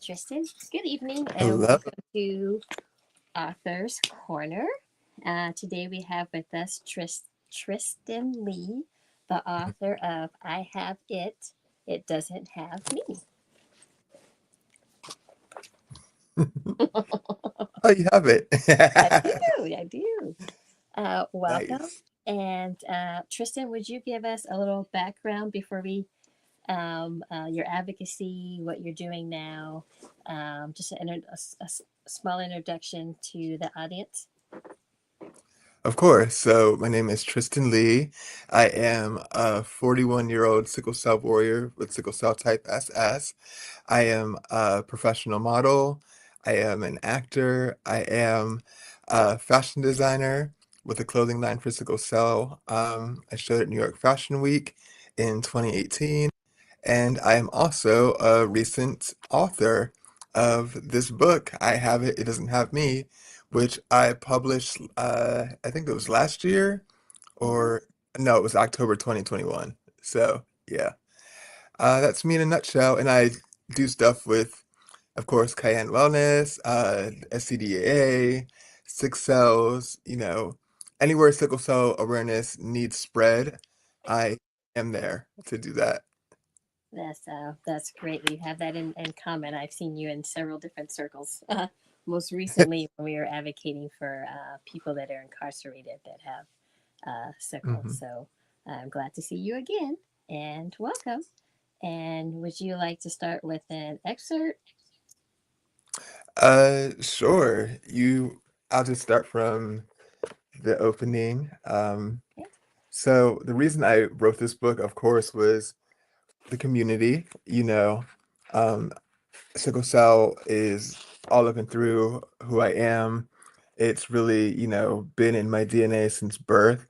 Tristan. Good evening and Hello. welcome to Author's Corner. Today we have with us Tristan Lee, the author of I Have It, It Doesn't Have Me. Oh, you have it. I do, I do. Welcome. Nice. And Tristan, would you give us a little background before we your advocacy, what you're doing now, just a small introduction to the audience. Of course. So, my name is Tristan Lee. I am a 41-year-old sickle cell warrior with sickle cell type SS. I am a professional model. I am an actor. I am a fashion designer with a clothing line for sickle cell. I showed at New York Fashion Week in 2018. And I am also a recent author of this book, I Have It, It Doesn't Have Me, which I published, I think it was last year, Mm-hmm. or no, it was October 2021. So, yeah, that's me in a nutshell. And I do stuff with, of course, Cayenne Wellness, SCDAA, Sick Cells, anywhere sickle cell awareness needs spread, I am there to do that. That's great. We have that in common. I've seen you in several different circles. Most recently, when we were advocating for people that are incarcerated that have sickle. Mhm. So I'm glad to see you again and welcome. And would you like to start with an excerpt? Sure. I'll just start from the opening. Okay. So the reason I wrote this book, of course, was the community. Um, sickle cell is all up and through who I am. It's really, been in my DNA since birth.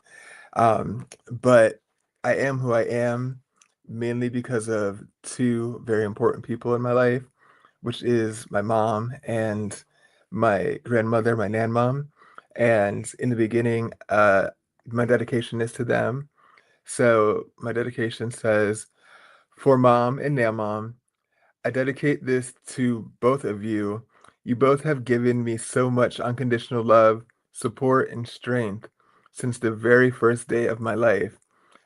But I am who I am mainly because of two very important people in my life, which is my mom and my grandmother, my nan mom. And in the beginning, my dedication is to them. So my dedication says, "For mom and nan mom, I dedicate this to both of you. You both have given me so much unconditional love, support, and strength since the very first day of my life.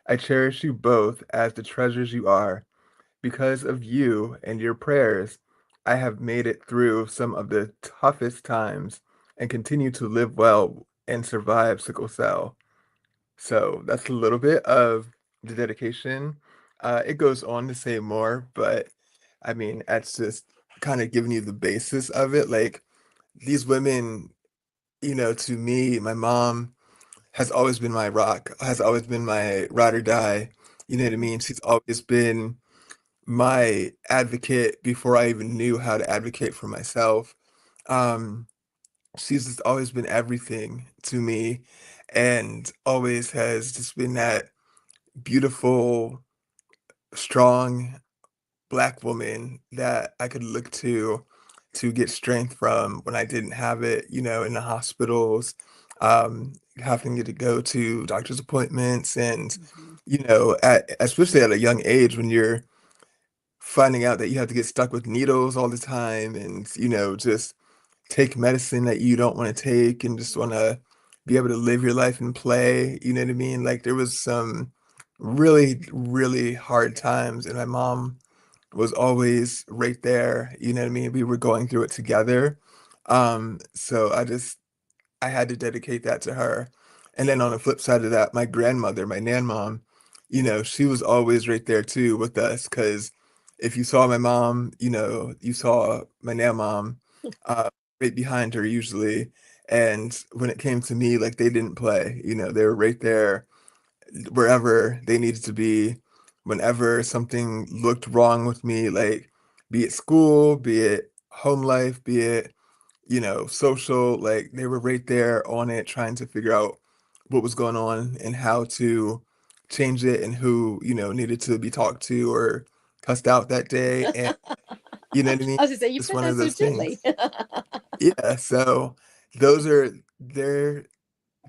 I cherish you both as the treasures you are. Because of you and your prayers, I have made it through some of the toughest times and continue to live well and survive sickle cell." So that's a little bit of the dedication. It goes on to say more, but I mean, that's just kind of giving you the basis of it. Like these women, to me, my mom has always been my rock, has always been my ride or die. You know what I mean? She's always been my advocate before I even knew how to advocate for myself. Um, she's just always been everything to me and always has just been that beautiful, strong black woman that I could look to get strength from when I didn't have it, in the hospitals, having to go to doctor's appointments and, Mm-hmm. especially at a young age when you're finding out that you have to get stuck with needles all the time and, just take medicine that you don't want to take and just want to be able to live your life and play. You know what I mean? Like there was some really, really hard times, and my mom was always right there. You know what I mean? We were going through it together. So I had to dedicate that to her. And then on the flip side of that, my grandmother, my nan mom, she was always right there too with us. Cause if you saw my mom, you saw my nan mom uh, right behind her usually. And when it came to me, like they didn't play, they were right there wherever they needed to be, whenever something looked wrong with me, like be it school, be it home life, be it social, like they were right there on it trying to figure out what was going on and how to change it and who, needed to be talked to or cussed out that day. And you know what I mean? I was just say you It's put one that of so those gently. things. Yeah. So they're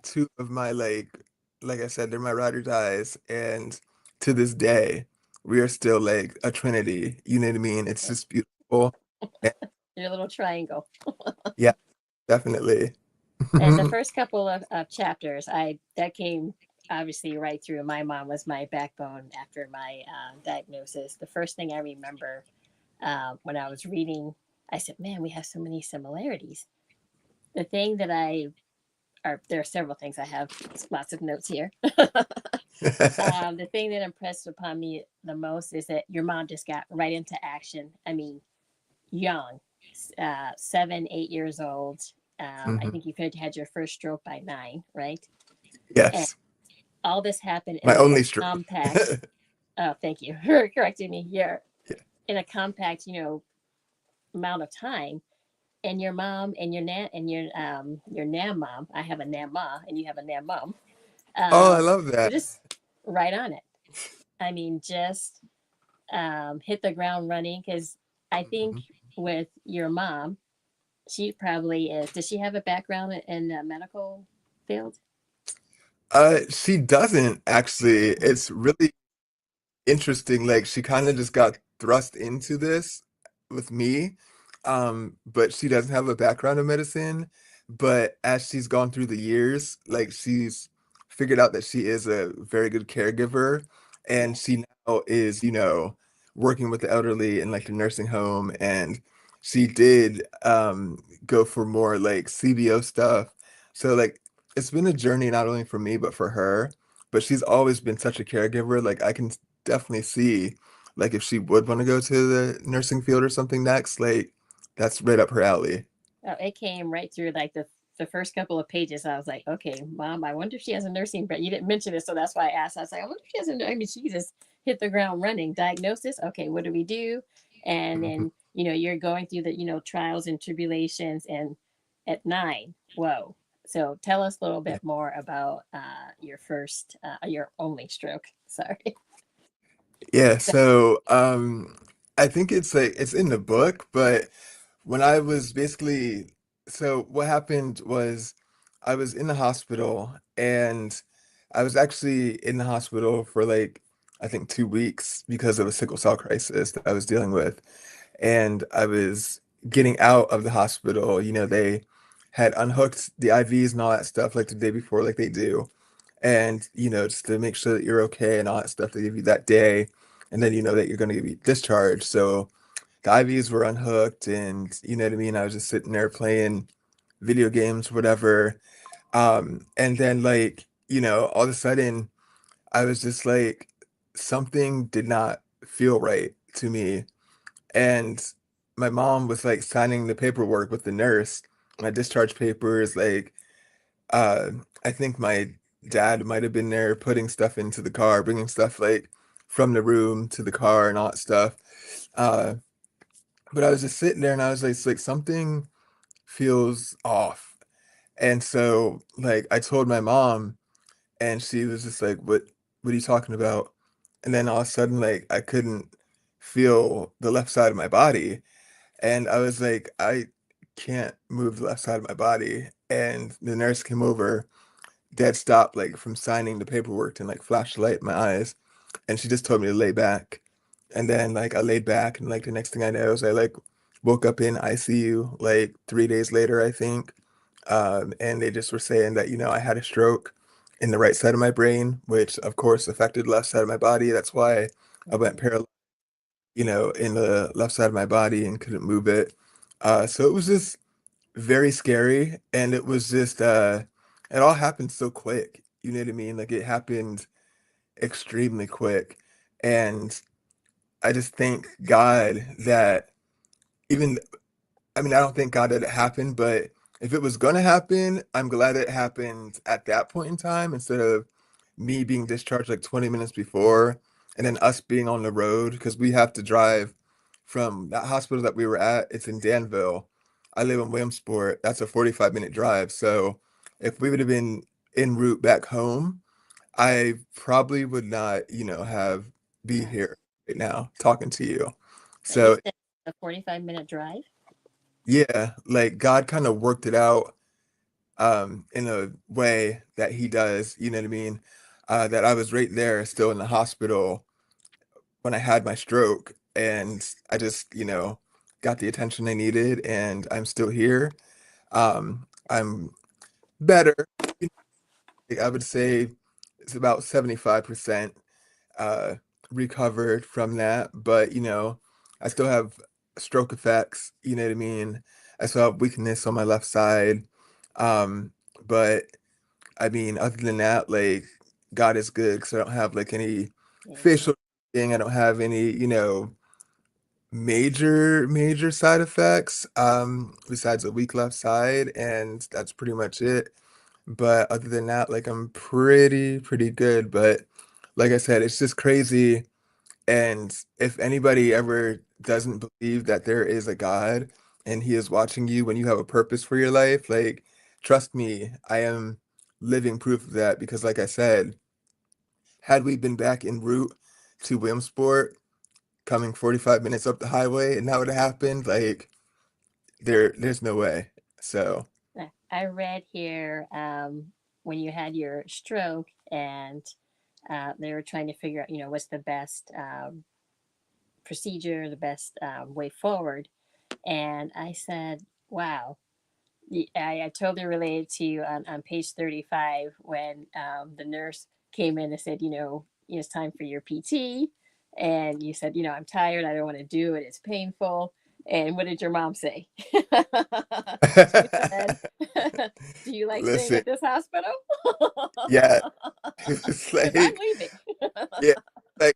two of my like I said, they're my ride or dies. And to this day, we are still like a trinity. You know what I mean? It's just beautiful. Yeah, Your little triangle. yeah, definitely. And the first couple of chapters, I that came obviously right through. My mom was my backbone after my diagnosis. The first thing I remember when I was reading, I said, "Man, we have so many similarities." The thing that I are there are several things I have lots of notes here. The thing that impressed upon me the most is that your mom just got right into action. I mean, young, 7, 8 years old. I Mhm. think you had your first stroke by 9, right? And Yes, all this happened in my like a only stroke. compact. Oh, thank you for correcting me. You're Yeah. in a compact, amount of time. And your mom and your nam mom. I have a nam ma, and you have a nam mom. Oh, I love We're that. just right on it. I mean, just hit the ground running because I think Mhm. with your mom, she probably is. Does she have a background in the medical field? She doesn't actually. It's really interesting. Like she kind of just got thrust into this with me. But she doesn't have a background in medicine. But as she's gone through the years, like she's figured out that she is a very good caregiver, and Yeah. she now is, working with the elderly in like the nursing home, and she did go for more like CBO stuff. So like it's been a journey not only for me but for her. But she's always been such a caregiver. Like I can definitely see like if she would want to go to the nursing field or something next, like that's right up her alley. Oh, it came right through like the first couple of pages. I was like, okay, mom, I wonder if she has a nursing, but you didn't mention it, so that's why I asked. I was like, I wonder if she has a. I mean, she just hit the ground running. Diagnosis, okay, what do we do? And Mhm. then you're going through the trials and tribulations, and at 9, whoa. So tell us a little Yeah. bit more about your only stroke. Sorry. Yeah, so I think it's like it's in the book, but when I was basically so what happened was I was in the hospital, and I was actually in the hospital for like I think 2 weeks because of a sickle cell crisis that I was dealing with. And I was getting out of the hospital. They had unhooked the IVs and all that stuff like the day before, like they do. And, just to make sure that you're okay and all that stuff they give you that day. And then you know that you're going to be discharged. So the IVs were unhooked, and you know what I mean? I was just sitting there playing video games, whatever. And then like, all of a sudden I was just like, something did not feel right to me. And my mom was like signing the paperwork with the nurse, my discharge papers. Like, uh, I think my dad might have been there putting stuff into the car, bringing stuff like from the room to the car and all that stuff. Uh, but I was just sitting there and I was like something feels off. And so, like, I told my mom, and she was just like, what are you talking about? And then all of a sudden, like, I couldn't feel the left side of my body. And I was like, I can't move the left side of my body. And the nurse came over, dead stop, like from signing the paperwork and like flashed a light in my eyes. And she just told me to lay back. And then like I laid back, and like the next thing I know is I like woke up in ICU like 3 days later, I think. And they just were saying that, I had a stroke in the right side of my brain, which of course affected the left side of my body. That's why I went Mhm. paralyzed, in the left side of my body and couldn't move it. So it was just very scary, and it was just it all happened so quick. You know what I mean? Like it happened extremely quick. And I just thank God that even I mean, I don't thank God that it happened, but if it was gonna happen, I'm glad it happened at that point in time instead of me being discharged like 20 minutes before, and then us being on the road because we have to drive from that hospital that we were at. It's in Danville. I live in Williamsport. That's a 45-minute drive. So if we would have been en route back home, I probably would not, have be here right now talking to you. You So said a 45-minute drive. yeah, like God kind of worked it out in a way that he does, you know what I mean? That I was right there still in the hospital when I had my stroke, and I just, got the attention I needed, and I'm still here. I'm better. I would say it's about 75% uh, recovered from that, but I still have stroke effects. You know what I mean? I still have weakness on my left side. Um, but I mean, other than that, like God is good because I don't have like any Yeah. facial thing. I don't have any, major side effects besides a weak left side, and that's pretty much it. But other than that, like I'm pretty good. But like I said, it's just crazy. And if anybody ever doesn't believe that there is a God and he is watching you when you have a purpose for your life, like trust me, I am living proof of that because like I said, had we been back en route to Williamsport, coming 45 minutes up the highway and that would have happened, like there's no way. So, I read here when you had your stroke and they were trying to figure out, what's the best procedure, the best way forward. And I said, wow, I totally related to you on page 35 when the nurse came in and said, it's time for your PT. And you said, I'm tired. I don't want to do it. It's painful. And what did your mom say? She said, do you like staying listen, at this hospital? yeah, it's Because I'm like leaving. yeah, like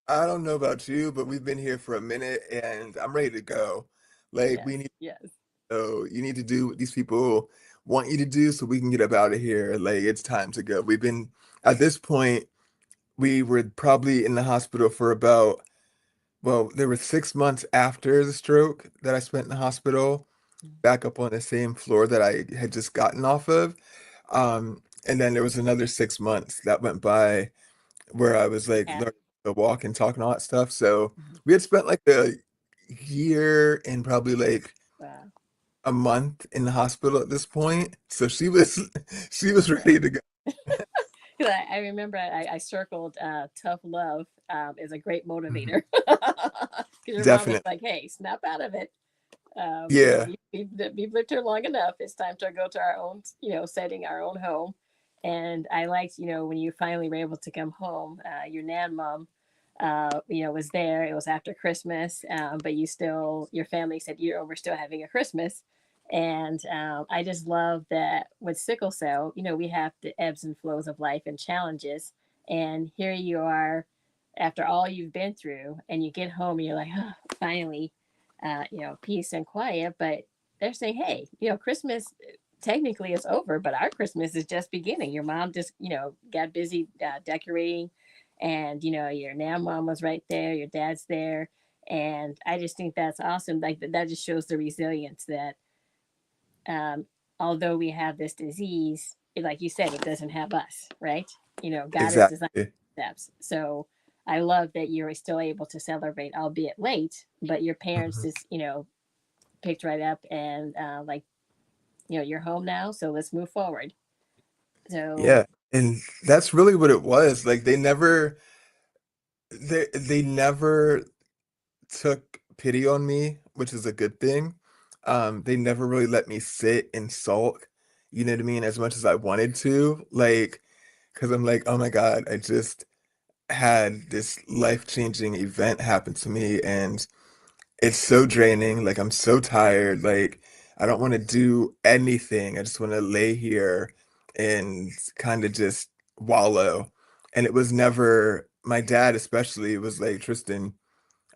I don't know about you, but we've been here for a minute and I'm ready to go. Like Yes, we need yes. so you need to do what these people want you to do so we can get up out of here. Like it's time to go. We've been at this point, we were probably in the hospital for about, well, there were 6 months after the stroke that I spent in the hospital, back up on the same floor that I had just gotten off of. And then there was another 6 months that went by where I was like Yeah. learning to walk and talk and all that stuff. So Mhm. we had spent like a year and probably like Wow. a month in the hospital at this point. So she was she was Yeah. ready to go. 'Cause I remember I circled tough love is a great Mhm. motivator. Because your mom was Definitely. like, hey, snap out of it. Yeah. We've lived here long enough. It's time to go to our own, setting, our own home. And I liked, when you finally were able to come home, your nan mom, was there. It was after Christmas, but your family said, we're still having a Christmas. And I just love that with sickle cell, we have the ebbs and flows of life and challenges. And here you are after all you've been through, and you get home and you're like, oh, finally, peace and quiet. But they're saying, hey, Christmas technically is over, but our Christmas is just beginning. Your mom just, got busy decorating, and your nan mom was right there, your dad's there, and I just think that's awesome. Like that just shows the resilience that um, although we have this disease, like you said, it doesn't have us, right? God is designed Exactly. steps. So I love that you're still able to celebrate, albeit late, but your parents Mhm. just, picked right up and like, you're home now, so let's move forward. So Yeah. And that's really what it was. Like they never took pity on me, which is a good thing. They never really let me sit and sulk, you know what I mean, as much as I wanted to. Like, because I'm like, oh my God, I just had this life-changing event happen to me, and it's so draining. Like, I'm so tired. Like, I don't want to do anything. I just want to lay here and kind of just wallow. And it was never, my dad especially was like, Tristan,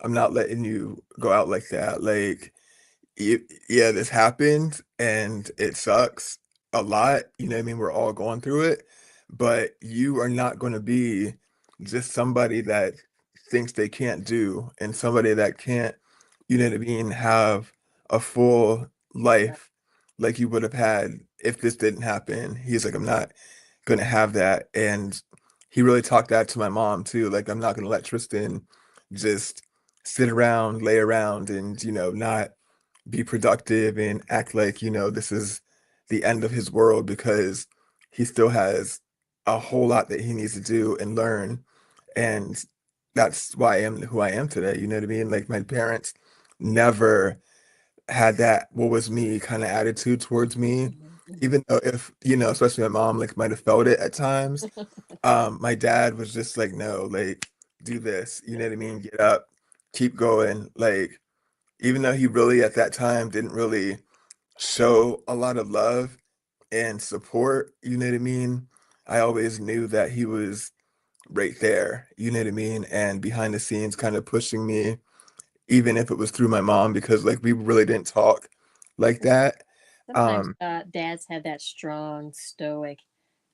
I'm not letting you go out like that. Like, yeah, this happened and it sucks a lot. You know what I mean? We're all going through it, but you are not going to be just somebody that thinks they can't do and somebody that can't, you know what I mean, have a full life like you would have had if this didn't happen. He's like, I'm not going to have that. And he really talked that to my mom too. Like, I'm not going to let Tristan just sit around, lay around, and, not be productive and act like, this is the end of his world because he still has a whole lot that he needs to do and learn. And that's why I am who I am today. You know what I mean? Like my parents never had that what was me kind of attitude towards me. Mhm, mhm. Even though if, especially my mom like might have felt it at times, my dad was just like, no, like do this, you know what I mean? Get up, keep going. Like, even though he really at that time didn't really show a lot of love and support, you know what I mean? I always knew that he was right there, you know what I mean? And behind the scenes kind of pushing me, even if it was through my mom, because like we really didn't talk like that. Sometimes Um, dads have that strong, stoic,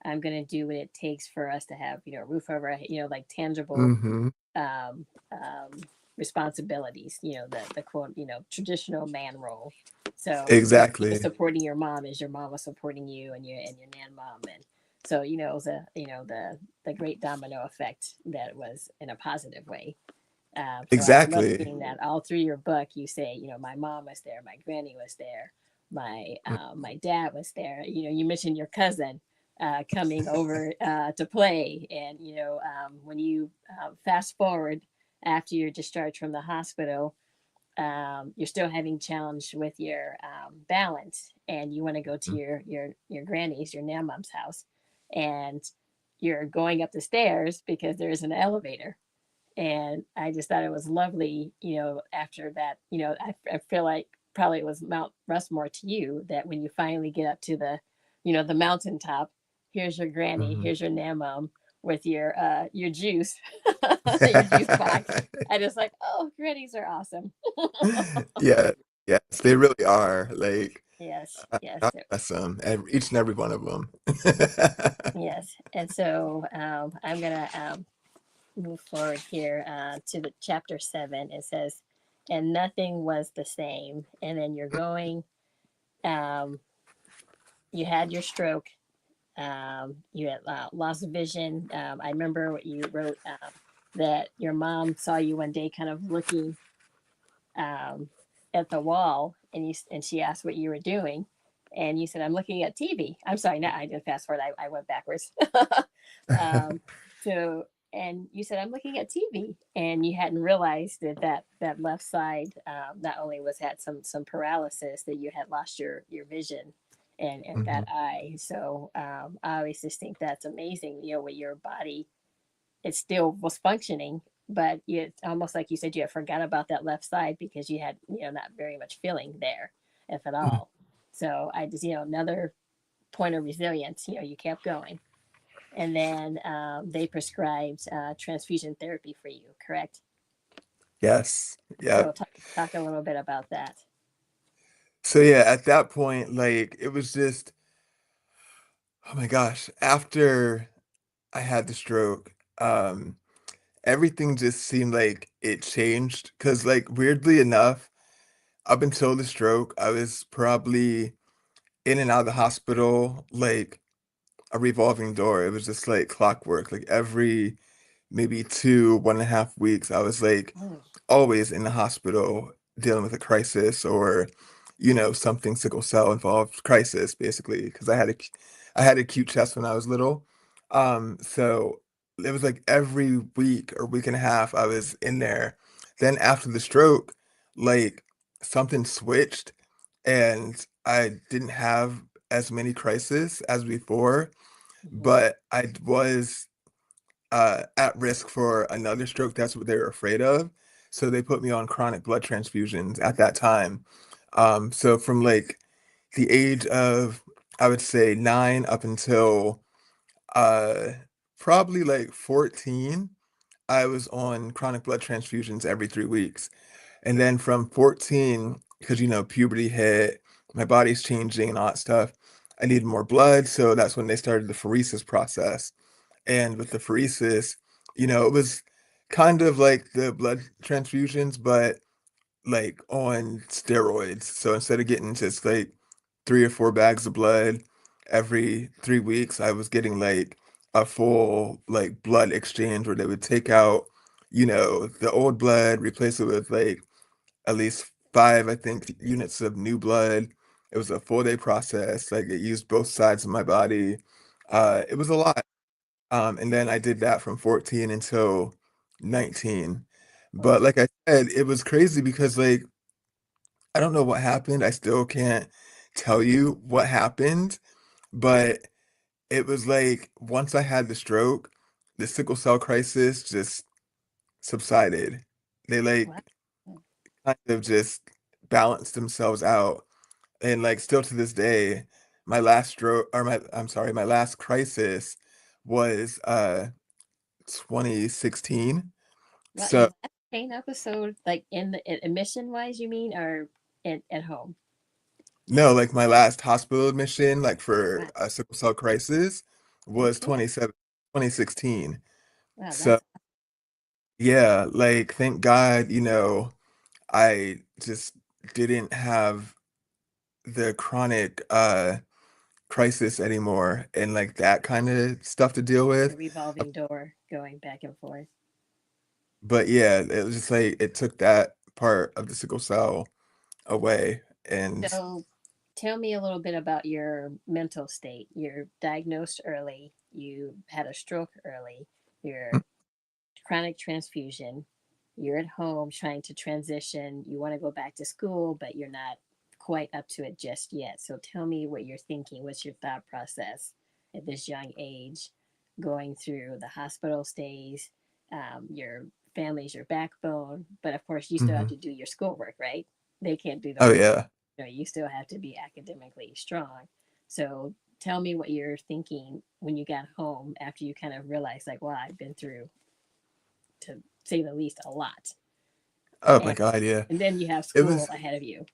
I'm going to do what it takes for us to have, a roof over our, like tangible mhm, um, um, responsibilities, the quote, traditional man role. So, you exactly. supporting your mom as your mom was supporting you and your nan mom. And so, it was the great domino effect that was in a positive way. So I love Exactly. seeing that all through your book. You say, my mom was there, my granny was there, my dad was there. You mentioned your cousin coming over to play, and when you fast forward after you're discharged from the hospital, you're still having challenge with your balance, and you want to go to Mhm. your granny's, your nan mom's house, and you're going up the stairs because there's an elevator. And I just thought it was lovely, after that, I feel like probably it was Mount Rushmore to you that when you finally get up to the mountaintop, here's your granny, Mhm. here's your nan mom with your juice, your juice box. I just like, oh, grannies are awesome. Yeah, yes, they really are. Like, Yes, yes, God bless them, each and every one of them. yes. And so I'm gonna move forward here to the chapter 7. It says, and nothing was the same. And then you're going, um, you had your stroke, you had lost vision. I remember what you wrote, that your mom saw you one day kind of looking um, at the wall, and she asked what you were doing. And you said, I'm looking at TV. I'm sorry, no, I didn't fast forward. I went backwards. um, so, and you said, I'm looking at TV, and you hadn't realized that left side not only was had some paralysis, that you had lost your vision and that Mhm. eye. So I always just think that's amazing. With your body, it still was functioning, but it's almost like you said you had forgot about that left side because you had not very much feeling there, if at all. So I just another point of resilience. You kept going, and then they prescribed transfusion therapy for you, correct? Yes, So yep. talk a little bit about that. So yeah, at that point, like it was just, oh my gosh, after I had the stroke, everything just seemed like it changed. Cause like weirdly enough, up until the stroke, I was probably in and out of the hospital like a revolving door. It was just like clockwork. Like every maybe 1.5 weeks, I was like Mm. always in the hospital dealing with a crisis or, something sickle cell involved crisis, basically, because I had acute chest when I was little. So it was like every week or week and a half I was in there. Then after the stroke, like something switched and I didn't have as many crises as before, Mhm. but I was at risk for another stroke. That's what they were afraid of. So they put me on chronic blood transfusions at that time. So from like the age of, I would say 9 up until uh, probably like 14, I was on chronic blood transfusions every 3 weeks. And then from 14, because puberty hit, my body's changing and all that stuff, I needed more blood. So that's when they started the pheresis process. And with the pheresis, it was kind of like the blood transfusions, but like on steroids. So instead of getting just like 3 or 4 bags of blood every 3 weeks, I was getting like a full like blood exchange where they would take out, the old blood, replace it with like at least five, I think, units of new blood. It was a 4-day process. Like it used both sides of my body. It was a lot. And then I did that from 14 until 19. But Wow. like I said, it was crazy because like I don't know what happened. I still can't tell you what happened, but it was like once I had the stroke, the sickle cell crisis just subsided. They Wow. like kind of just balanced themselves out. And like still to this day, my last stroke or my I'm sorry, my last crisis was 2016. Well, your So last pain episode, like in the admission wise, you mean, or at home? no, like my last hospital admission, like for Wow. a sickle cell crisis, was Okay. 2016. Wow, So that's yeah, like thank God, I just didn't have the chronic crisis anymore and like that kind of stuff to deal a with. revolving door going back and forth. But yeah, it was just like it took that part of the sickle cell away. And So tell me a little bit about your mental state. You're diagnosed early, you had a stroke early, you're chronic transfusion, you're at home trying to transition, you want to go back to school, but you're not quite up to it just yet. So tell me what you're thinking. What's your thought process at this young age, going through the hospital stays? Your family's your backbone, but of course, you still have Mhm. to do your schoolwork, right? They can't do the Oh work. yeah. You still have to be academically strong. So tell me what you're thinking when you got home after you kind of realized, like, wow, I've been through, to say the least, a lot. Oh my And God, yeah. and then you have It school was ahead of you.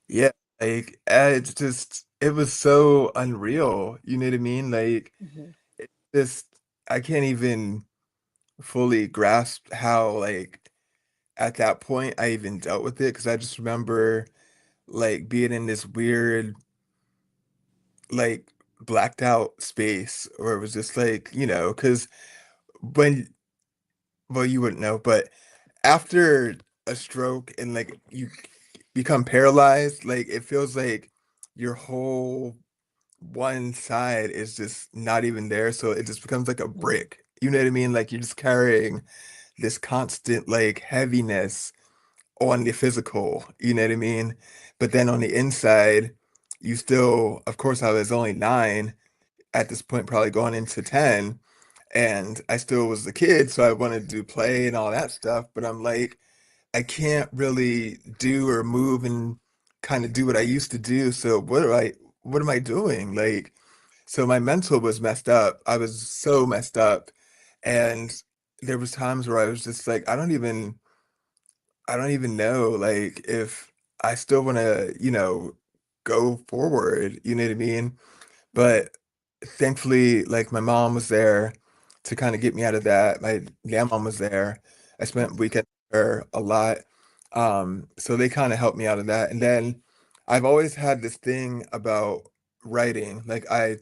yeah, like it's just it was so unreal. You know what I mean? Like Hmm. it just I can't even fully grasp how like at that point I even dealt with it because I just remember like being in this weird like blacked out space where it was just like, because when well you wouldn't know, but after a stroke and like you become paralyzed, like it feels like your whole one side is just not even there. So it just becomes like a Hmm. brick. You know what I mean? Like you're just carrying this constant like heaviness on the physical, you know what I mean? But then on the inside, you still, of course, I was only 9 at this point, probably going into 10, and I still was a kid, so I wanted to play and all that stuff. But I'm like, I can't really do or move and kind of do what I used to do. So what am I doing? Like, so my mental was messed up. I was so messed up. And there was times where I was just like, I don't even know like if I still want to, go forward, you know what I mean? But thankfully, like my mom was there to kind of get me out of that. My grandmom was there. I spent weekend with her a lot. So they kind of helped me out of that. And then I've always had this thing about writing. Like I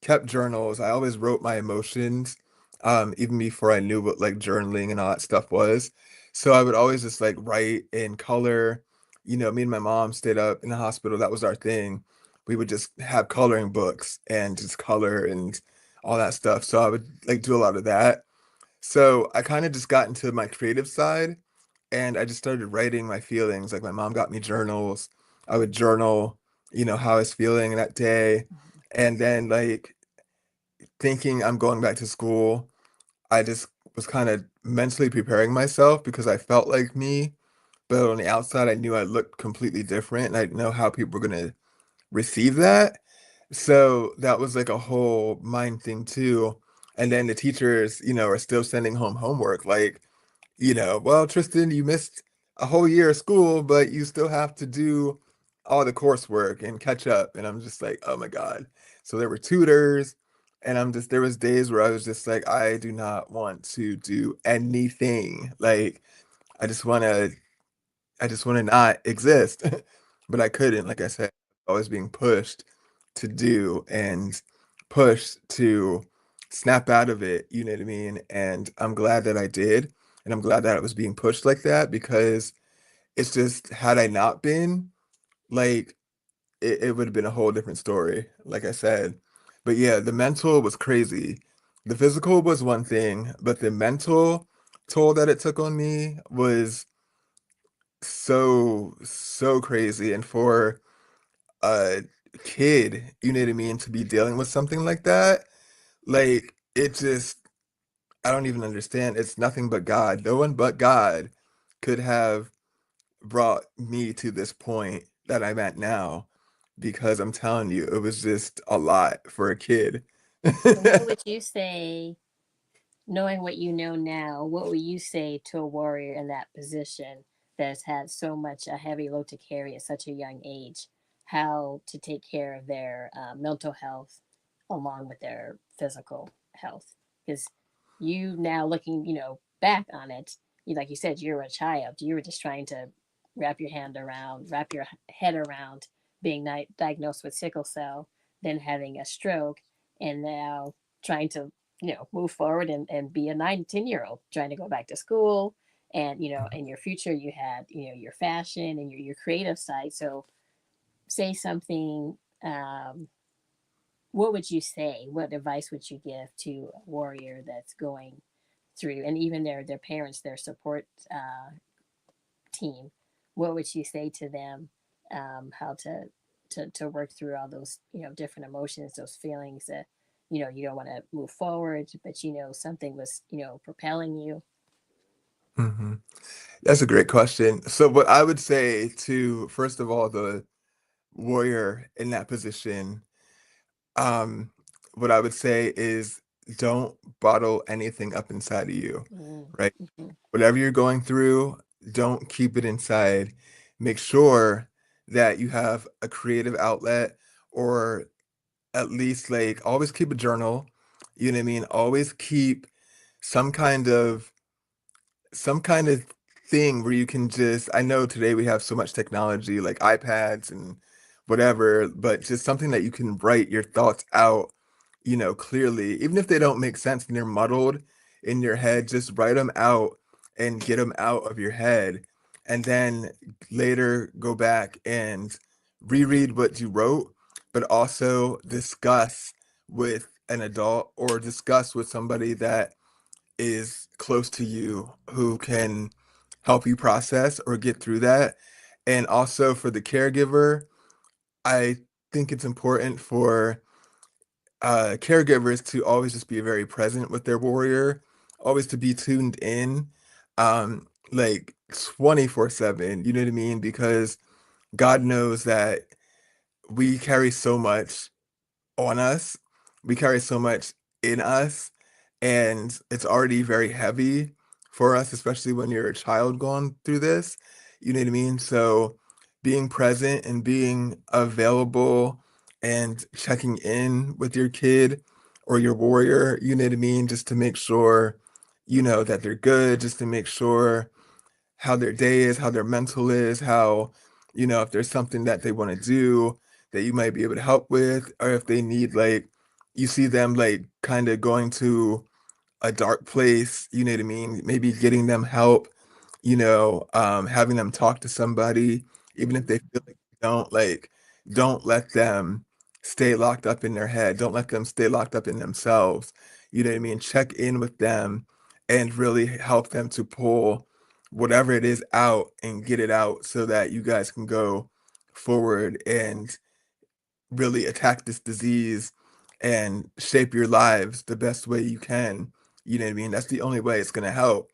kept journals. I always wrote my emotions, even before I knew what like journaling and all that stuff was. So I would always just like write in color. Me and my mom stayed up in the hospital. That was our thing. We would just have coloring books and just color and all that stuff. So I would like do a lot of that. So I kind of just got into my creative side and I just started writing my feelings. Like my mom got me journals. I would journal, how I was feeling that day. And then like thinking I'm going back to school, I just was kind of mentally preparing myself because I felt like me, but on the outside, I knew I looked completely different and I didn't know how people were going to receive that. So that was like a whole mind thing too. And then the teachers, are still sending home homework. Like, well, Tristan, you missed a whole year of school, but you still have to do all the coursework and catch up. And I'm just like, oh my God. So there were tutors, and there was days where I was just like, I do not want to do anything. Like, I just want to, I just want to not exist. But I couldn't, like I said, I was being pushed to do and pushed to snap out of it, you know what I mean? And I'm glad that I did. And I'm glad that I was being pushed like that because it's just, had I not been, like, it would have been a whole different story, like I said. But yeah, the mental was crazy. The physical was one thing, but the mental toll that it took on me was so crazy. And for a kid, you know what I mean, to be dealing with something like that, like it just, I don't even understand. It's nothing but God. No one but God could have brought me to this point that I'm at now, because I'm telling you, it was just a lot for a kid. So what would you say, knowing what you know now, what would you say to a warrior in that position that's had so much a heavy load to carry at such a young age? How to take care of their mental health along with their physical health? Because you now looking, back on it, like you said, you were a child. You were just trying to wrap your head around being diagnosed with sickle cell, then having a stroke, and now trying to move forward and be a 9 10 year old trying to go back to school. And in your future you had your fashion and your creative side. So say something. What would you say, what advice would you give to a warrior that's going through, and even their parents, their support team? What would you say to them, how to work through all those different emotions, those feelings that you don't want to move forward, but something was propelling you. hmm That's a great question. So what I would say to, first of all, the warrior in that position, um, what I would say is don't bottle anything up inside of you, right? Mm-hmm. Whatever you're going through, don't keep it inside. Make sure that you have a creative outlet, or at least like always keep a journal. You know what I mean? Always keep some kind of some kind of thing where you can just, I know today we have so much technology like iPads and whatever, but just something that you can write your thoughts out, clearly, even if they don't make sense and they're muddled in your head, just write them out and get them out of your head. And then later go back and reread what you wrote, but also discuss with an adult or discuss with somebody that is close to you who can help you process or get through that. And also for the caregiver, I think it's important for caregivers to always just be very present with their warrior, always to be tuned in, like 24/7, you know what I mean? Because God knows that we carry so much on us. We carry so much in us, and it's already very heavy for us, especially when you're a child going through this. You know what I mean? So being present and being available and checking in with your kid or your warrior, you know what I mean? Just to make sure, that they're good, just to make sure how their day is, how their mental is, how, if there's something that they want to do that you might be able to help with, or if they need, like, you see them like kind of going to a dark place, you know what I mean? Maybe getting them help, having them talk to somebody, even if Mm-hmm. they feel like they don't, like, don't let them stay locked up in their head. Don't let them stay locked up in themselves. You know what I mean? Check in with them and really help them to pull whatever it is out and get it out so that you guys can go forward and really attack this disease and shape your lives the best way you can. You know what I mean? That's the only way it's going to help.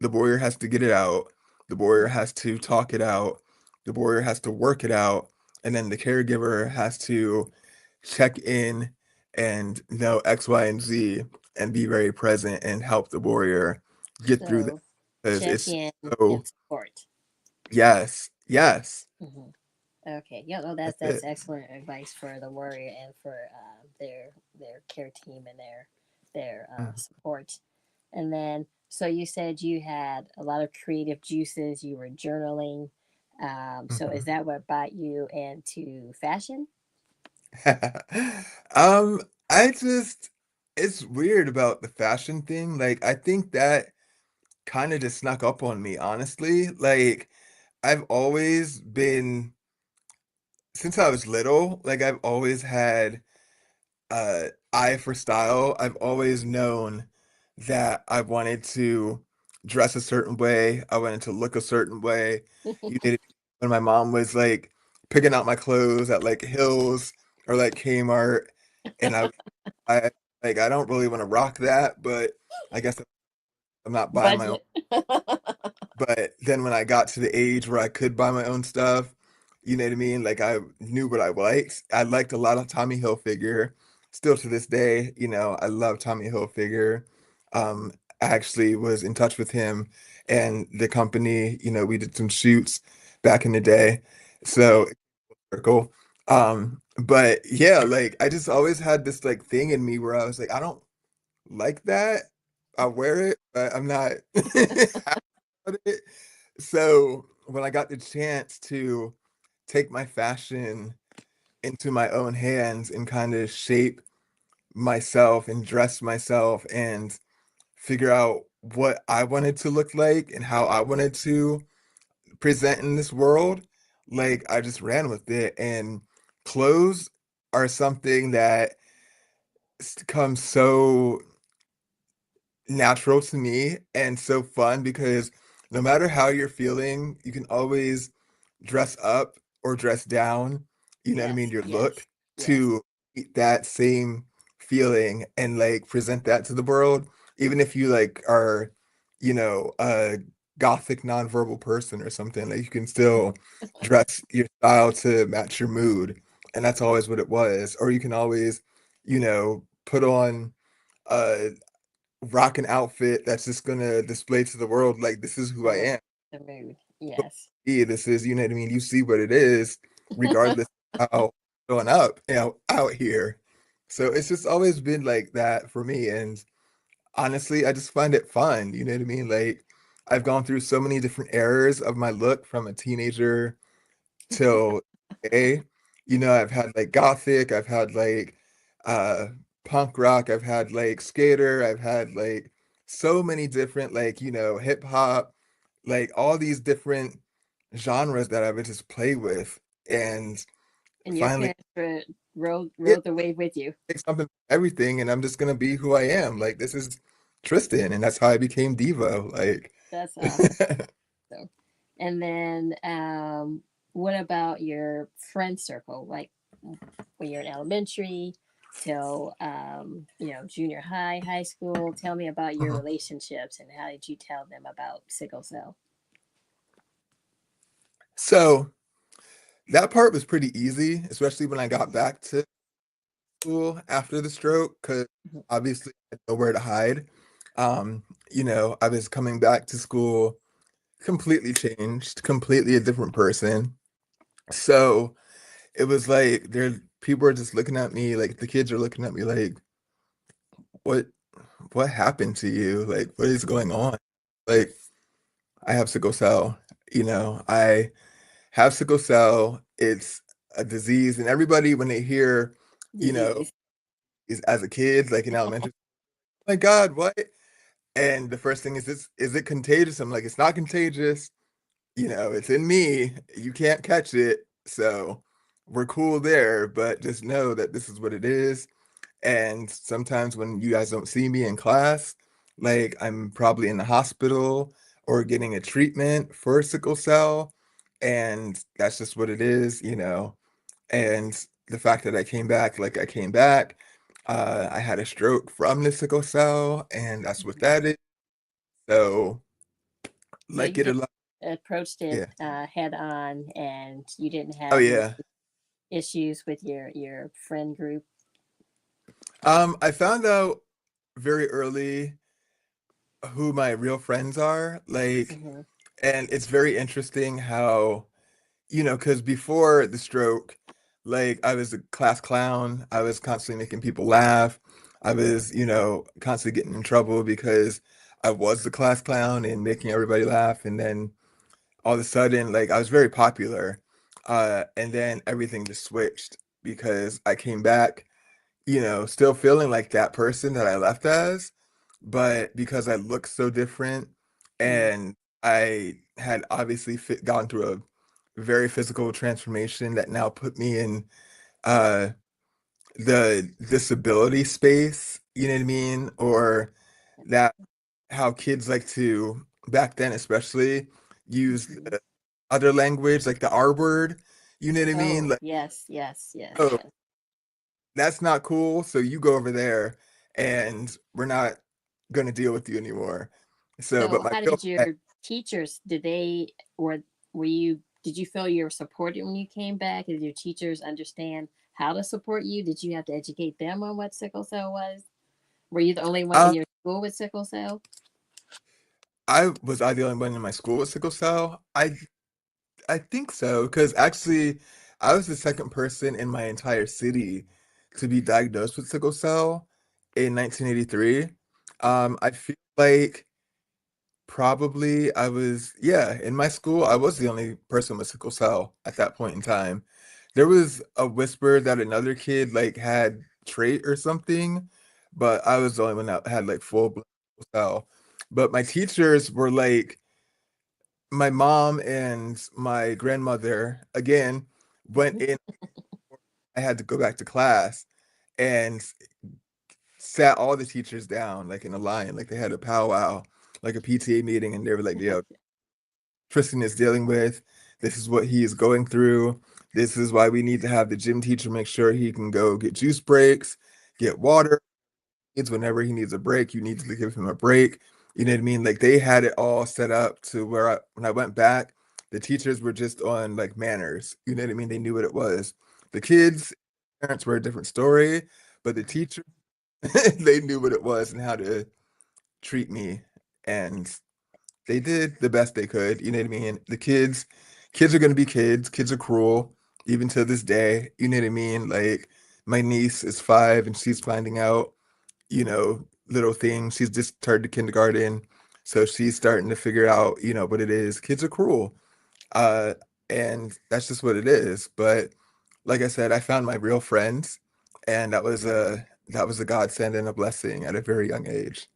The warrior has to get it out. The warrior has to talk it out. The warrior has to work it out. And then the caregiver has to check in and know X, Y, and Z and be very present and help the warrior get through that. So Because check it's in and so, support. yes, yes, Mm-hmm. Okay, yeah, no, that's that's it. excellent advice for the warrior and for their care team and their Mhm, support. And then, so you said you had a lot of creative juices. You were journaling. So is mhm. that what brought you into fashion? Um, I just it's weird about the fashion thing. Like, I think that kind of just snuck up on me, honestly. Like, I've always been, since I was little, like I've always had eye for style. I've always known that I wanted to dress a certain way. I wanted to look a certain way. You did when my mom was like picking out my clothes at like Hills or like Kmart, and I like I don't really want to rock that, but I guess I'm not buying my own. Budget. But then when I got to the age where I could buy my own stuff, you know what I mean? Like I knew what I liked. I liked a lot of Tommy Hilfiger. Still to this day, I love Tommy Hilfiger. I actually was in touch with him and the company, we did some shoots back in the day. So Nice. circle. But yeah, like I just always had this like thing in me where I was like, I don't like that. I wear it, but I'm not happy about it. So when I got the chance to take my fashion into my own hands and kind of shape myself and dress myself and figure out what I wanted to look like and how I wanted to present in this world, like I just ran with it. And clothes are something that comes so natural to me and so fun because no matter how you're feeling, you can always dress up or dress down, you know what I mean, Yes, your look yes, yes. to meet that same feeling and like present that to the world, even if you like are, a gothic nonverbal person or something, like you can still dress your style to match your mood. And that's always what it was. Or you can always, put on a rock an outfit that's just gonna display to the world like this is who I Well, am. the mood. Yes. Yeah, this is, you know what I mean? You see what it is, regardless of how showing up, out here. So it's just always been like that for me. And honestly, I just find it fun. You know what I mean? Like I've gone through so many different eras of my look from a teenager till today. I've had like gothic, I've had like uh punk rock, I've had like skater, I've had like so many different like, hip hop, like all these different genres that I would just play with. And And your finally parents rode it rode the wave with you. takes something everything and I'm just gonna be who I am. Like this is Tristan and that's how I became Devo. Like That's awesome. So, and then what about your friend circle? Like when you're in elementary till junior high, high school. Tell me about your Mhm. relationships and how did you tell them about sickle cell? So that part was pretty easy, especially when I got Mhm, back to school after the stroke, because mhm. obviously I had nowhere to hide. I was coming back to school completely changed, completely a different person. So it was like people are just looking at me, like the kids are looking at me like, what what happened to you? Like, what is going on? Like, I have sickle cell, I have sickle cell. It's a disease, and everybody when they hear, you know, Disease. is as a kid, like in elementary, my God, what? And the first thing is it contagious? I'm like, it's not contagious. It's in me. You can't catch it. So we're cool there, but just know that this is what it is. And sometimes when you guys don't see me in class, like I'm probably in the hospital or getting a treatment for sickle cell. And that's just what it is. And the fact that I came back, like I came back, I had a stroke from the sickle cell, and that's what Mhm. that is. So, So like you it a just lot. approached it Yeah. head on, and you didn't Oh have any yeah. issues with your friend group. I found out very early who my real friends are, like, Hmm. and it's very interesting how, because before the stroke, like I was a class clown. I was constantly making people laugh. I was, constantly getting in trouble because I was the class clown and making everybody laugh. And then all of a sudden, like I was very popular. And then everything just switched because I came back, still feeling like that person that I left as, but because I looked so different Mm. and I had obviously gone through a very physical transformation that now put me in uh the disability space, you know what I mean? Or that how kids like to back then especially used Mhm. other language, like the R word. You know what I mean? Oh, Like, yes, yes, yes, oh, yes. that's not cool. So you go over there, and we're not gonna deal with you anymore. So, but So my how real did your friend, teachers, did they, were you, did you feel you were supported when you came back? Did your teachers understand how to support you? Did you have to educate them on what sickle cell was? Were you the only one in um, your school with sickle cell? I the only one in my school with sickle cell? I think so, because actually, I was the second person in my entire city to be diagnosed with sickle cell in 1983. I feel like probably I was, yeah, in my school, I was the only person with sickle cell at that point in time. There was a whisper that another kid like had trait or something, but I was the only one that had like full blood sickle cell. But my teachers were like, my mom and my grandmother again went in. I had to go back to class and sat all the teachers down like in a line, like they had a powwow, like a PTA meeting, and they were like, "Yo, Tristan is dealing with. This is what he is going through. This is why we need to have the gym teacher make sure he can go get juice breaks, get water. It's whenever he needs a break, you need to give him a break. You know what I mean? Like they had it all set up to where when I went back, the teachers were just on like manners. You know what I mean? They knew what it was. The kids, parents were a different story, but the teachers, they knew what it was and how to treat me. And they did the best they could. You know what I mean? Kids are gonna be kids. Kids are cruel, even to this day. You know what I mean? Like my niece is 5 and she's finding out, little things. She's just started kindergarten, so she's starting to figure out, what it is. Kids are cruel, uh, and that's just what it is. But like I said, I found my real friends, and that was a godsend and a blessing at a very young age.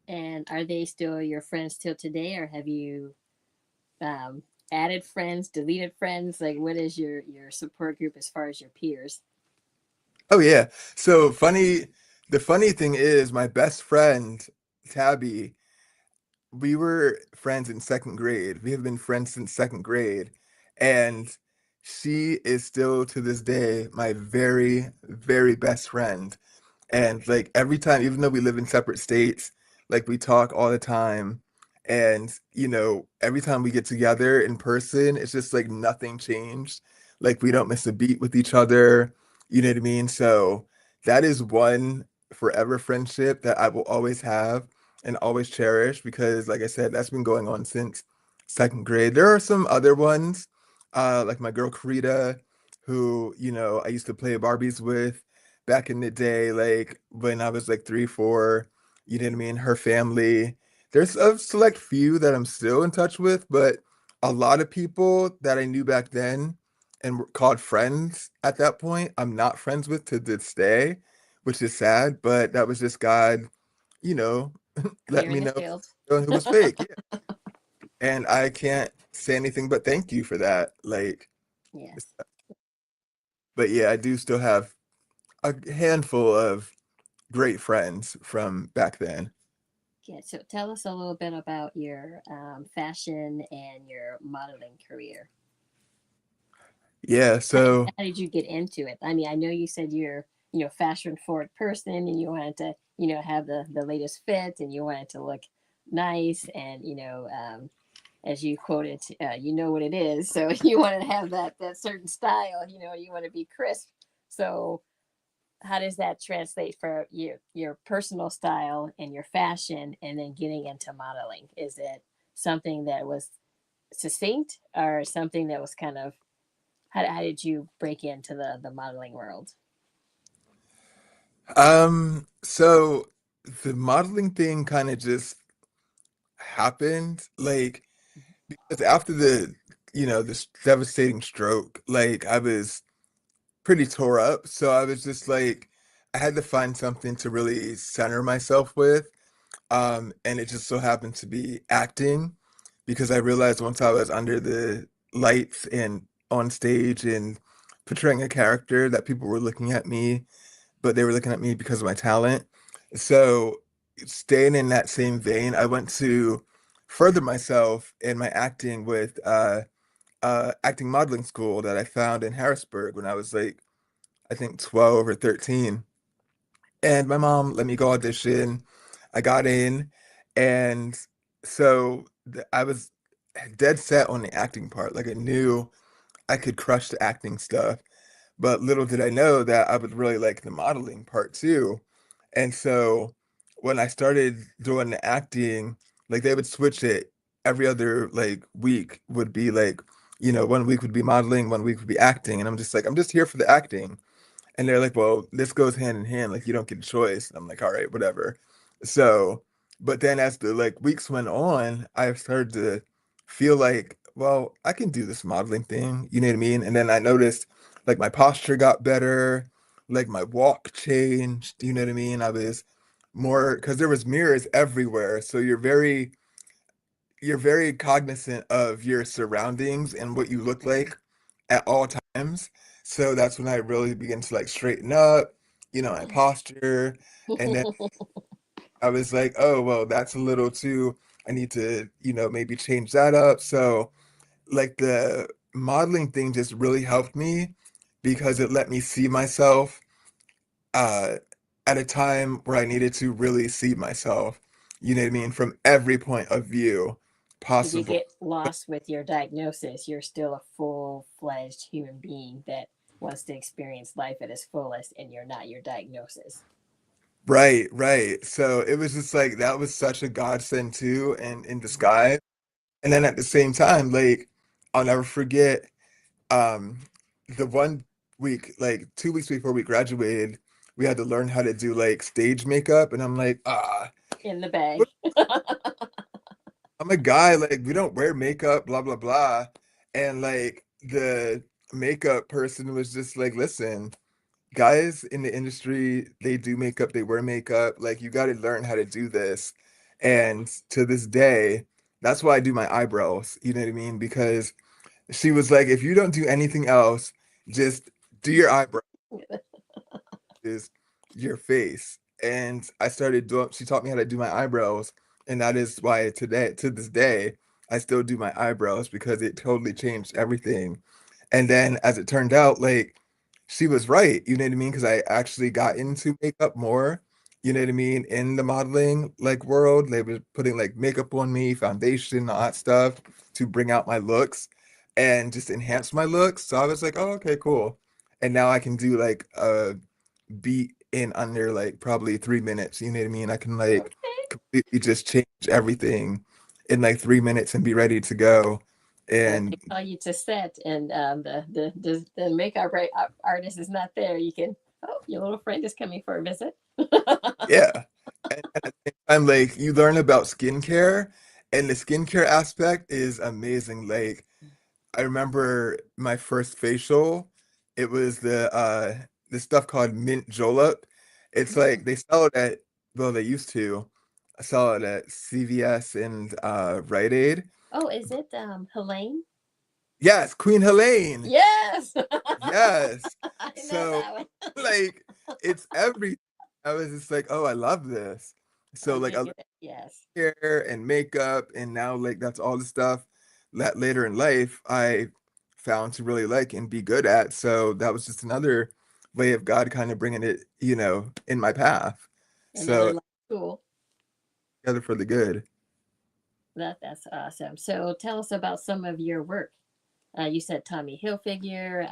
And are they still your friends till today, or have you um, added friends, deleted friends? Like, what is your support group as far as your peers? Oh yeah. So funny. The funny thing is, my best friend Tabby, we were friends in second grade. We have been friends since second grade. And she is still to this day my very, very best friend. And like every time, even though we live in separate states, like we talk all the time. And, every time we get together in person, it's just like nothing changed. Like we don't miss a beat with each other. You know what I mean? So that is one forever friendship that I will always have and always cherish because, like I said, that's been going on since second grade. There are some other ones, like my girl Karita, who, I used to play Barbies with back in the day, like when I was like 3, 4, you know what I mean? Her family. There's a select few that I'm still in touch with, but a lot of people that I knew back then and were called friends at that point, I'm not friends with to this day, which is sad, but that was just God, you know, let me Clearing the know field. who was fake. Yeah. And I can't say anything but thank you for that. Like, Yes. but yeah, I do still have a handful of great friends from back then. Yeah. So tell us a little bit about your fashion and your modeling career. Yeah, so How did you get into it? I mean, I know you said you're, fashion forward person and you wanted to, have the latest fit and you wanted to look nice and, as you quoted, you know what it is. So you want to have that certain style, you want to be crisp. So how does that translate for your personal style and your fashion and then getting into modeling? Is it something that was succinct or something that was kind of how did you break into the modeling world? so the modeling thing kind of just happened, like because after this devastating stroke, like I was pretty tore up, so I was just like I had to find something to really center myself with. And it just so happened to be acting because I realized once I was under the lights and on stage and portraying a character that people were looking at me, but they were looking at me because of my talent. So staying in that same vein, I went to further myself in my acting with acting modeling school that I found in Harrisburg when I was like, I think 12 or 13. And my mom let me go audition. I got in, and so I was dead set on the acting part. Like I knew I could crush the acting stuff, but little did I know that I would really like the modeling part too. And so when I started doing the acting, like they would switch it every other like week would be like, one week would be modeling, one week would be acting. And I'm just like, I'm just here for the acting. And they're like, well, this goes hand in hand. Like, you don't get a choice. And I'm like, all right, whatever. So, but then as the like weeks went on, I started to feel like, well, I can do this modeling thing. You know what I mean? And then I noticed like my posture got better, like my walk changed. You know what I mean? I was more because there was mirrors everywhere. So you're very cognizant of your surroundings and what you look like at all times. So that's when I really begin to like straighten up, my posture. And then I was like, oh, well, that's a little too, I need to, maybe change that up. So like the modeling thing just really helped me because it let me see myself uh at a time where I needed to really see myself, you know what I mean, from every point of view If you possible. get lost with your diagnosis, you're still a full fledged human being that wants to experience life at its fullest, and you're not your diagnosis. Right, right. So it was just like that was such a godsend too, and in disguise. And then at the same time, like I'll never forget um the one week, like 2 weeks before we graduated, we had to learn how to do like stage makeup, and I'm like, In the bag. what- I'm a guy, like we don't wear makeup, blah blah blah. And like the makeup person was just like, listen, guys in the industry, they do makeup, they wear makeup. Like you got to learn how to do this. And to this day, that's why I do my eyebrows. You know what I mean? Because she was like, if you don't do anything else, just do your eyebrows, is your face. And I started doing, she taught me how to do my eyebrows. And that is why today, to this day, I still do my eyebrows because it totally changed everything. And then as it turned out, like she was right, you know what I mean? Because I actually got into makeup more, you know what I mean, in the modeling like world. They were putting like makeup on me, foundation, all that stuff to bring out my looks and just enhance my looks. So I was like, oh, okay, cool. And now I can do like a beat in under like probably 3 minutes. You know what I mean? I can like Okay. completely just change everything in like 3 minutes and be ready to go. And if And they call you to set, and the makeup artist is not there, you can, oh, your little friend is coming for a visit. yeah. And at the same time, like you learn about skincare, and the skincare aspect is amazing. Like I remember my first facial, it was the stuff called mint julep. It's Mm. like they sell it at, well, they used to sell it at CVS and Rite Aid. Oh, is it Helene? Yes, Queen Helene. Yes. Yes. I know So that one. like it's every I was just like, oh, I love this. So Oh, like I love yes. hair and makeup, and now like that's all the stuff that later in life I found to really like and be good at. So that was just another way of God kind of bringing it, in my path. Another So life tool. together for the good. That's awesome. So tell us about some of your work. You said Tommy Hilfiger.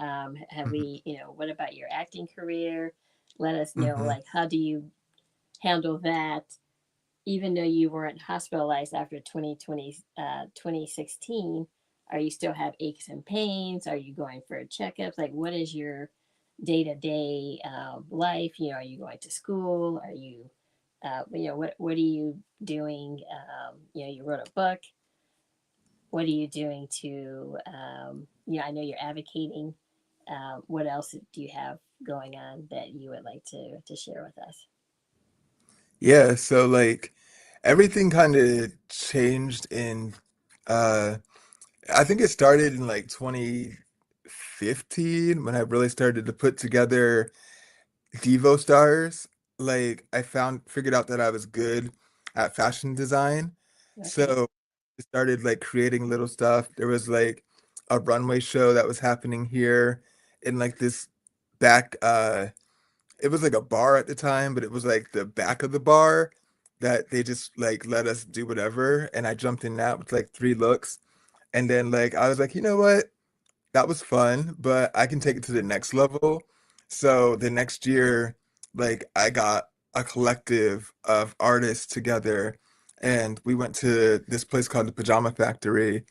Have Mhm. we, what about your acting career? Let us know, Mhm. like, how do you handle that? Even though you weren't hospitalized after 2016, are you still have aches and pains? Are you going for checkups? Like, what is your day to day life? Are you going to school? Are you, what are you doing? You wrote a book. What are you doing to, I know you're advocating. What else do you have going on that you would like to share with us? Yeah, so like everything kind of changed in uh I think it started in like 2015 when I really started to put together Devo stars. Like I figured out that I was good at fashion design. Okay. So started like creating little stuff. There was like a runway show that was happening here in like this back it was like a bar at the time, but it was like the back of the bar that they just like let us do whatever. And I jumped in that with like 3 looks. And then like I was like, you know what? That was fun, but I can take it to the next level. So the next year, like I got a collective of artists together and we went to this place called the Pajama Factory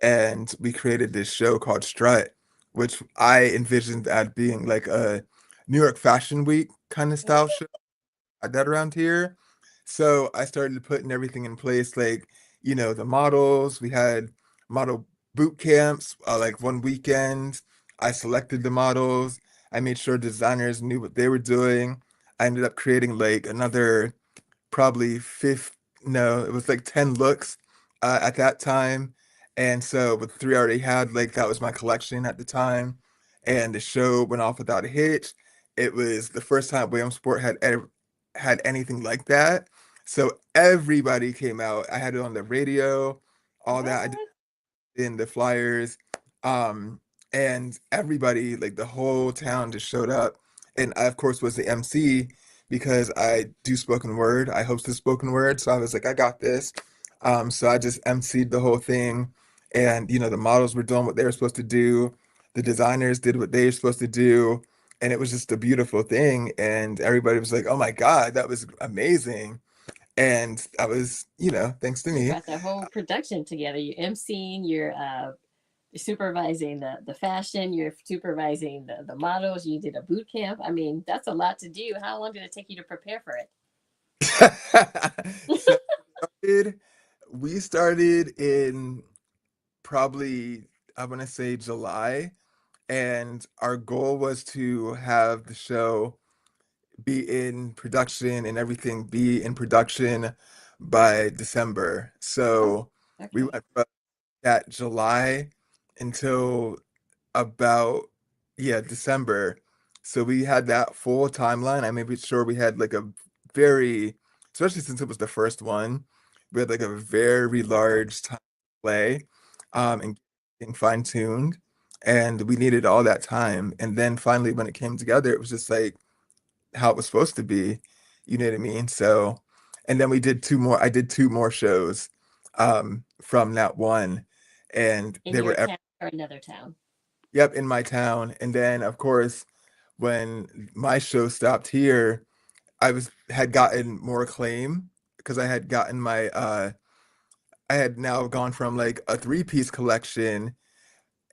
and we created this show called Strut, which I envisioned as being like a New York Fashion Week kind of style show like that around here. So I started putting everything in place, like, the models. We had model boot camps, like one weekend. I selected the models. I made sure designers knew what they were doing. I ended up creating like another probably fifth, no, it was like 10 looks at that time. And so with 3 I already had, like that was my collection at the time. And the show went off without a hitch. It was the first time Williamsport had anything like that. So everybody came out. I had it on the radio, all that. I did What? in the flyers. Um, and everybody, like the whole town just showed up. And I, of course, was the MC because I do spoken word. I hosted spoken word. So I was like, I got this. So I just MC'd the whole thing. And, the models were doing what they were supposed to do. The designers did what they were supposed to do. And it was just a beautiful thing. And everybody was like, oh my God, that was amazing. And I was, thanks to You me. brought the whole production together. You're emceeing, you're supervising the fashion, you're supervising the models, you did a boot camp. I mean, that's a lot to do. How long did it take you to prepare for it? So started- we started in probably, I want to say July, and our goal was to have the show be in production and everything be in production by December. Oh, So we okay. went from that July until about, yeah, December. So we had that full timeline. I made sure we had like a very, especially since it was the first one, we had like a very large time to play, and getting fine-tuned. And we needed all that time. And then finally when it came together, it was just like how it was supposed to be. You know what I mean? So, and then we did two more, I did two more shows from that one. And In they your were town or another town? yep, in my town. And then of course, when my show stopped here, I was had gotten more acclaim because I had gotten my I had now gone from like a 3-piece collection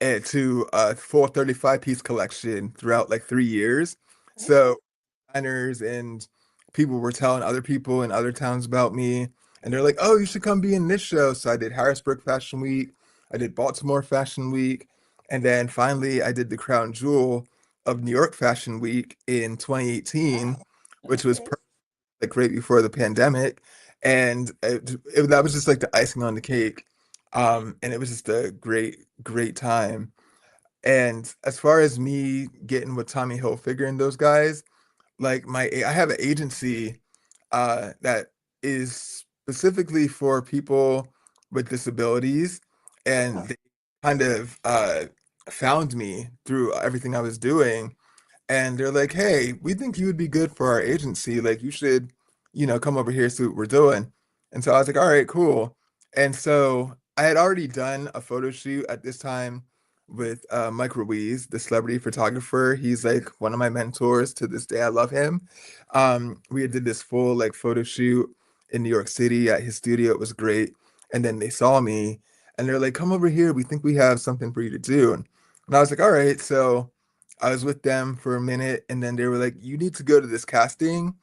to a full 35-piece collection throughout like 3 years. Okay. So designers and people were telling other people in other towns about me, and they're like, "Oh, you should come be in this show." So I did Harrisburg Fashion Week, I did Baltimore Fashion Week, and then finally I did the crown jewel of New York Fashion Week in 2018, Wow. which was Okay. like right before the pandemic, and that was just like the icing on the cake. And it was just a great time. And as far as me getting with Tommy Hilfiger and those guys, like I have an agency that is specifically for people with disabilities, and Oh, they kind of found me through everything I was doing, and they're like, "Hey, we think you would be good for our agency. Like, you should, come over here, see what we're doing." And so I was like, "All right, cool." And so I had already done a photo shoot at this time with Mike Ruiz, the celebrity photographer. He's like one of my mentors to this day. I love him. We did this full like photo shoot in New York City at his studio. It was great. And then they saw me and they're like, "Come over here. We think we have something for you to do." And I was like, "All right." So I was with them for a minute, and then they were like, "You need to go to this casting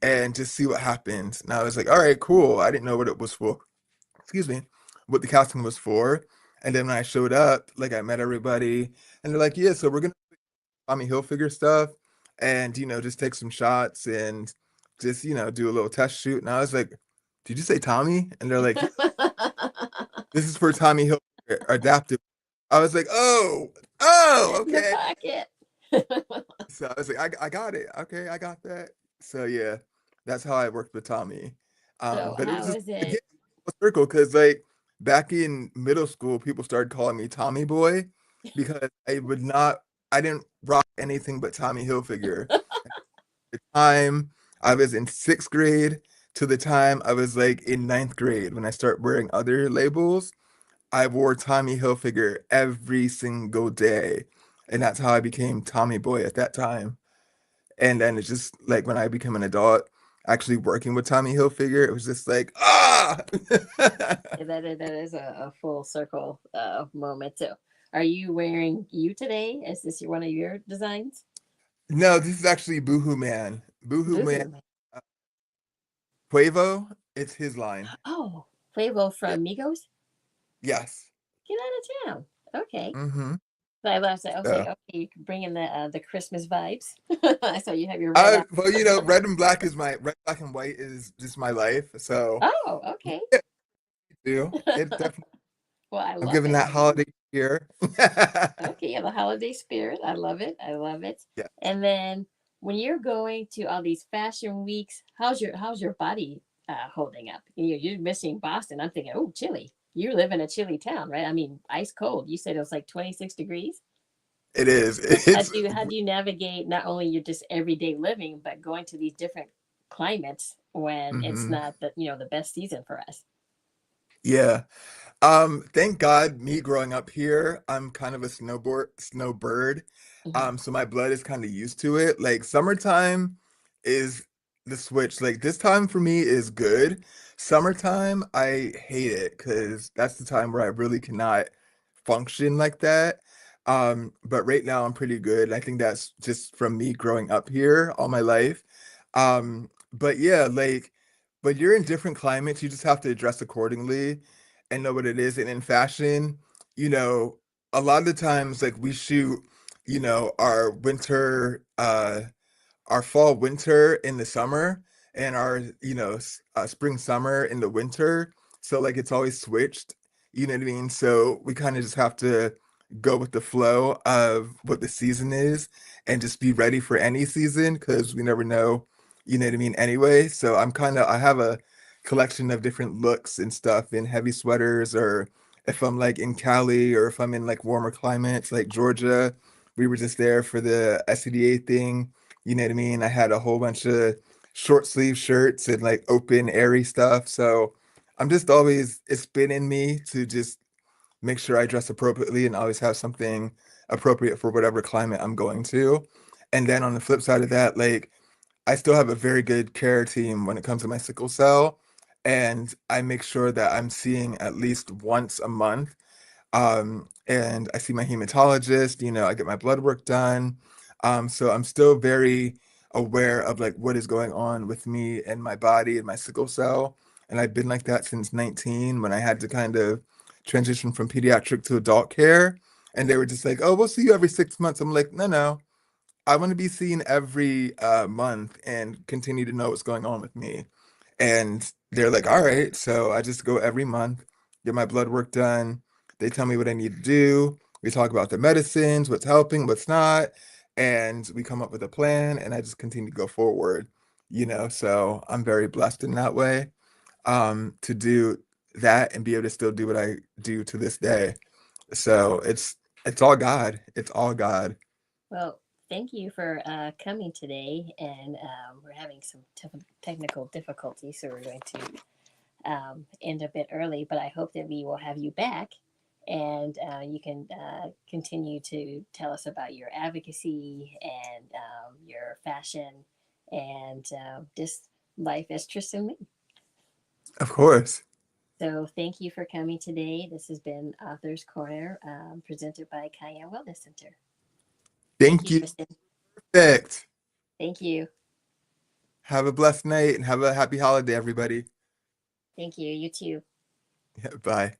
and just see what happens." And I was like, "All right, cool." I didn't know what it was for. Excuse me, what the casting was for. And then when I showed up, like I met everybody, and they're like, "Yeah, so we're gonna Tommy Hilfiger stuff, and just take some shots and just do a little test shoot." And I was like, "Did you say Tommy?" And they're like, "Yeah, this is for Tommy Hilfiger adaptive." I was like, "Oh, in the okay." pocket. So I was like, I got it. Okay, I got that. So yeah, that's how I worked with Tommy. So But it was how just is again it? a circle because like back in middle school, people started calling me Tommy Boy because I didn't rock anything but Tommy Hilfiger. The time I was in sixth grade to the time I was like in ninth grade when I start wearing other labels, I wore Tommy Hilfiger every single day. And that's how I became Tommy Boy at that time. And then it's just like when I became an adult, actually working with Tommy Hilfiger, it was just like, ah! Yeah, that is a full circle moment too. Are you wearing you today? Is this one of your designs? No, this is actually Boohoo Man. Boohoo Man, Boohoo Man. uh, Quavo, it's his line. Oh, Quavo Yeah. from Migos. Yes. Get out of town. Okay. Mm-hmm. So I was like, okay, So, okay, you can bring in the Christmas vibes. So you have your red out. well, red and black is my red, black and white is just my life. So, Oh, okay. yeah, do it definitely. Well, I I'm love giving it. that holiday here. Okay, yeah, the holiday spirit. I love it. I love it. Yeah, And then when you're going to all these fashion weeks, how's your body holding up? You're missing Boston. I'm thinking, oh, chilly. You live in a chilly town, right? I mean, ice cold. You said it was like 26 degrees. it is. How It's do you how do you navigate not only your just everyday living, but going to these different climates when it's mhm. not the best season for us? Yeah. Thank God, me growing up here, I'm kind of a snowbird. Hmm. So my blood is kind of used to it. Like summertime is the switch. Like this time for me is good. Summertime, I hate it because that's the time where I really cannot function like that. But right now I'm pretty good. I think that's just from me growing up here all my life. But yeah, like, but you're in different climates, you just have to dress accordingly and know what it is. And in fashion, you know, a lot of the times, like we shoot, our our fall winter in the summer and our spring summer in the winter, so like it's always switched, you know what I mean? So we kind of just have to go with the flow of what the season is and just be ready for any season because we never know, you know what I mean, anyway. So I have a collection of different looks and stuff in heavy sweaters, or if I'm like in Cali or if I'm in like warmer climates like Georgia. We were just there for the SCDA thing, you know what I mean? I had a whole bunch of short sleeve shirts and like open, airy stuff. So it's been in me to just make sure I dress appropriately and always have something appropriate for whatever climate I'm going to. And then on the flip side of that, like I still have a very good care team when it comes to my sickle cell. And I make sure that I'm seeing at least once a month, and I see my hematologist, I get my blood work done. So I'm still very aware of like what is going on with me and my body and my sickle cell. And I've been like that since 19 when I had to kind of transition from pediatric to adult care. And they were just like, oh, we'll see you every 6 months. I'm like, no, no. I want to be seen every month and continue to know what's going on with me. And they're like, all right. So I just go every month, get my blood work done. They tell me what I need to do. We talk about the medicines, what's helping, what's not. And we come up with a plan and I just continue to go forward, So I'm very blessed in that way, to do that and be able to still do what I do to this day. So it's all God. It's all God. Well, thank you for coming today, and we're having some technical difficulties, so we're going to end a bit early. But I hope that we will have you back, and you can continue to tell us about your advocacy and your fashion and just life as Tristan Lee. Of course. So thank you for coming today. This has been Author's Corner, presented by Cayenne Wellness Center. Thank Thank you, you. Tristan. Perfect. Thank you. Have a blessed night and have a happy holiday, everybody. Thank you. You too. Yeah, bye.